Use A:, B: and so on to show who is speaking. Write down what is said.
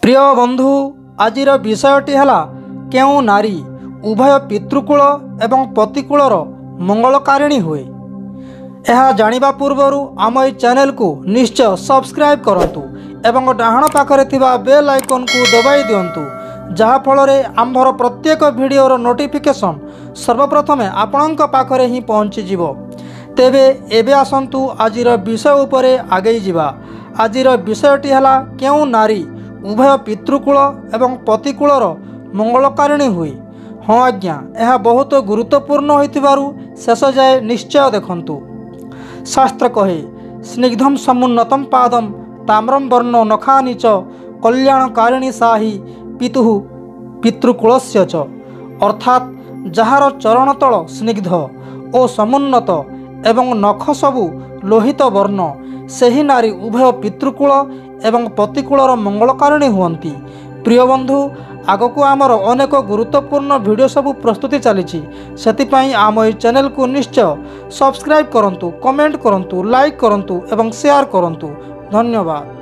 A: प्रिय बंधु आजिर विषयटी है क्यों नारी उभय पितृकूल एवं पतिकूलर मंगलकारिणी हुए। यह जानिबा पूर्वरु आम ई चैनल को निश्चय सब्सक्राइब करंतु एवं डाहाण पाखरे थिबा बेल आइकन को दबाई दियंतु जहा फल आम्भर प्रत्येक वीडियोर नोटिफिकेशन सर्वप्रथमे आपणक पाखरे ही पहुँची जिवो। तेबे एबे आसंतु आजिर विषय उपरे आगे जिबा। आजिर विषयटी है क्यों नारी उभय पितृकूल एवं पतिकूलर मंगलकारिणी हुए। हाँ आज्ञा, यह बहुत गुरुत्वपूर्ण होइतिबारु शेष जाए निश्चय देखंतु। शास्त्र कहे स्निग्धम समुन्नतम पादम ताम्रम वर्ण नखानि च कल्याणकारिणी साही पितु पितृकूलस्य च। अर्थात जहार चरण तल स्निग्ध और समुन्नत एवं नख सबु लोहित वर्ण सही नारी उभय पितृकूल एवं पतिकूलर मंगलकारिणी हुअंती। प्रिय बंधु, आगको आमर अनेक गुरुत्वपूर्ण वीडियो सबु प्रस्तुति चली से आम ई चैनल को निश्चय सब्सक्राइब करंतु, कमेंट करंतु, लाइक करंतु एवं शेयर करंतु। धन्यवाद।